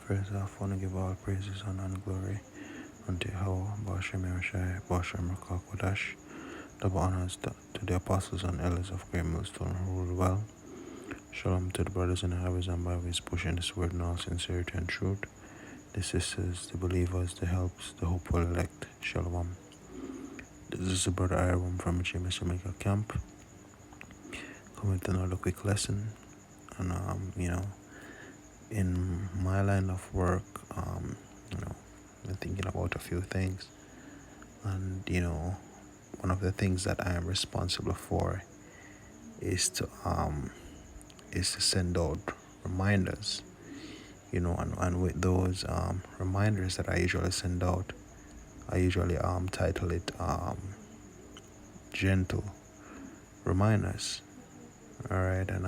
first off, I want to give all praises and glory unto Yahweh, Bashem Yahushai, Bashem Rakakwadash. Double honors to the apostles and elders of Great Millstone who rule well. Shalom to the brothers and highways and byways pushing this word in all sincerity and truth. The sisters, the believers, the helps, the hopeful elect. Shalom. This is the brother Iram from James Jamaica camp. Coming with another quick lesson. And in my line of work, I'm thinking about a few things. And one of the things that I am responsible for is to send out reminders. And with those reminders that I usually send out, I usually title it gentle reminders. All right, and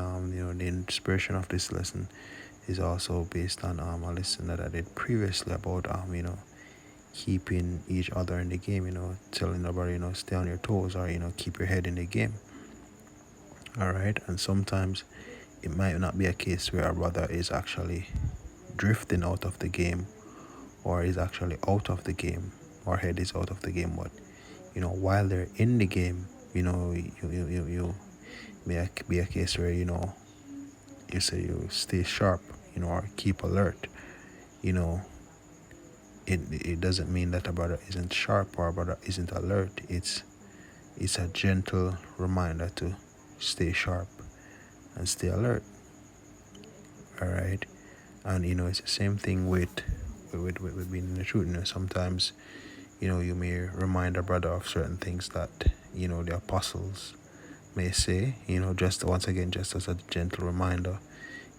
the inspiration of this lesson is also based on a lesson that I did previously about keeping each other in the game. Telling everybody stay on your toes, or keep your head in the game. All right, and sometimes it might not be a case where a brother is actually drifting out of the game, or is actually out of the game, or head is out of the game, but while they're in the game, you may be a case where you say you stay sharp, or keep alert. It doesn't mean that a brother isn't sharp or a brother isn't alert. It's a gentle reminder to stay sharp and stay alert. All right, and it's the same thing with being in the truth. Sometimes you may remind a brother of certain things that the apostles may say. Just once again, just as a gentle reminder.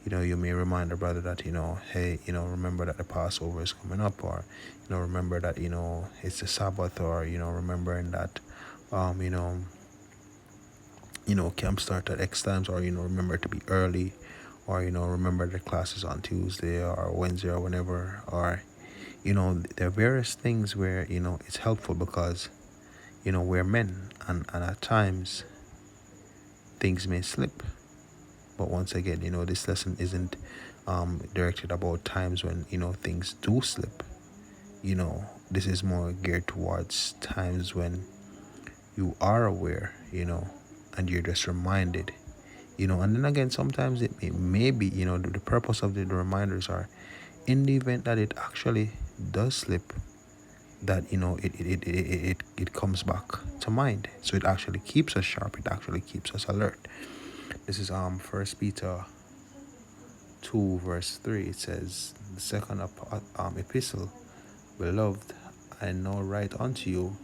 You may remind a brother that hey, remember that the Passover is coming up, or remember that it's the Sabbath, or remembering that camp start at X times, or remember to be early, or remember the classes on Tuesday or Wednesday or whenever, or there are various things where it's helpful because we're men, and at times things may slip. But once again, this lesson isn't directed about times when things do slip. This is more geared towards times when you are aware, and you're just reminded, and then again, sometimes it may be, the purpose of the reminders are in the event that it actually does slip, that it comes back to mind. So it actually keeps us sharp, it actually keeps us alert. This is 1 Peter 2 verse 3. It says, the second epistle, beloved, I now write unto you,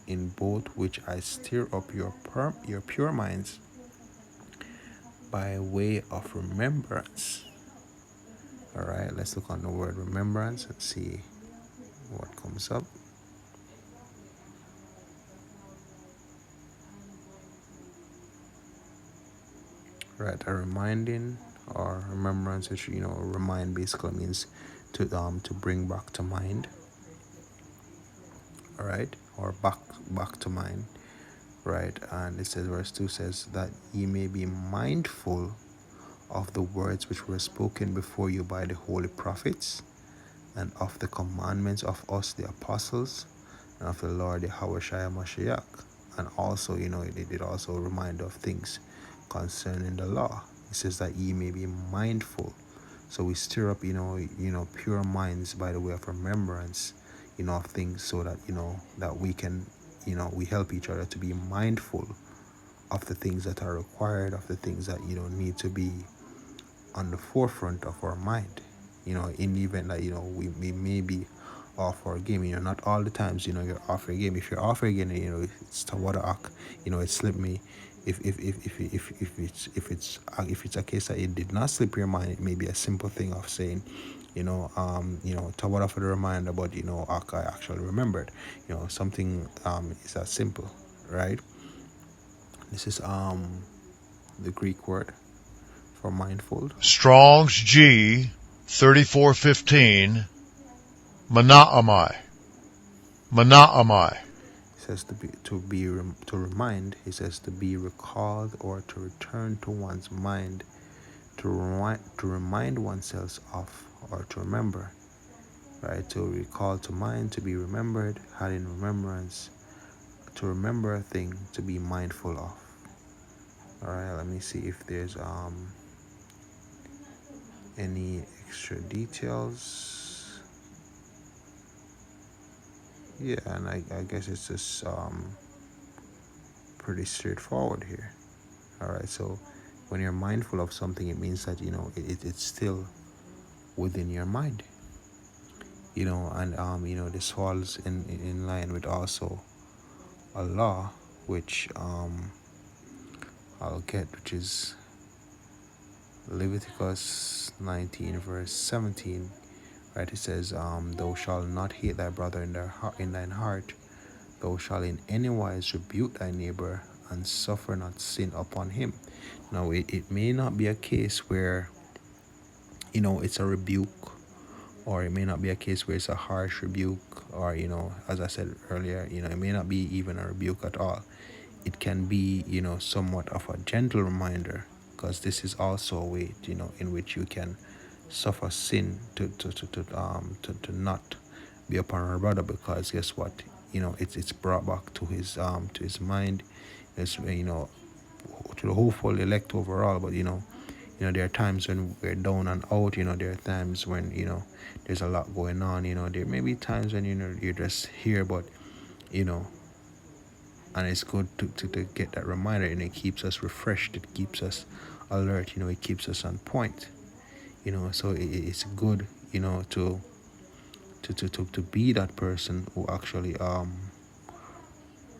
in both which I stir up your pure minds by way of remembrance. All right, let's look on the word remembrance and see what comes up. Right, a reminding or remembrance, which remind basically means to bring back to mind. All right, or back to mind. Right, and it says, verse 2 says, that ye may be mindful of the words which were spoken before you by the holy prophets, and of the commandments of us the apostles, and of the Lord Yahweh Mashiach. And also, it also remind of things concerning the law. It says that ye may be mindful. So we stir up, pure minds by the way of remembrance, of things, so that, that we can, we help each other to be mindful of the things that are required, of the things that, need to be on the forefront of our mind, in the event that, we may be off our game. Not all the times, you're off your game. If you're off your game, it's tawadak, it slipped me. If it's a case that it did not slip your mind, it may be a simple thing of saying, tawada for the reminder, but I actually remembered. Something is that simple, right? This is the Greek word for mindful. Strong's G 3415, Manaamai. It says to remind. It says to be recalled, or to return to one's mind, to remind oneself of or to remember, right? To recall to mind, to be remembered, had in remembrance, to remember a thing, to be mindful of. All right, let me see if there's any extra details. Yeah, and I guess it's just pretty straightforward here. All right, so when you're mindful of something, it means that it's still within your mind. And this falls in line with also a law, which I'll get, which is Leviticus 19 verse 17. Right, it says, thou shalt not hate thy brother in thine heart. Thou shalt in any wise rebuke thy neighbor, and suffer not sin upon him. Now, it may not be a case where it's a rebuke, or it may not be a case where it's a harsh rebuke, or as I said earlier, it may not be even a rebuke at all. It can be somewhat of a gentle reminder, because this is also a way in which you can suffer sin to not be upon our brother, because guess what, it's brought back to his mind. It's to the hopeful elect overall. But there are times when we're down and out. There are times when there's a lot going on. There may be times when you're just here, but you know and it's good to get that reminder, and it keeps us refreshed, it keeps us alert, it keeps us on point. So it's good to be that person who actually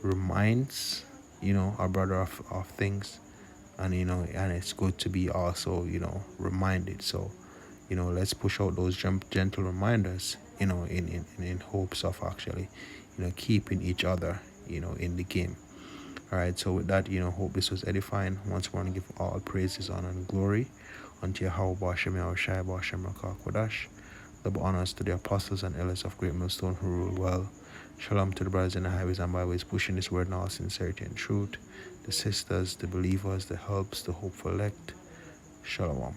reminds our brother of things. And and it's good to be also reminded. So let's push out those gentle reminders, in hopes of actually keeping each other in the game. All right, so with that, hope this was edifying. Once more, I want to give all praises, honor, and glory unto Yahweh Bashem Yahushai Bashem Rakak Kodash. Double honors to the apostles and elders of Great Millstone who rule well. Shalom to the brothers in the highways and byways pushing this word in all sincerity and truth. The sisters, the believers, the helps, the hopeful elect. Shalom.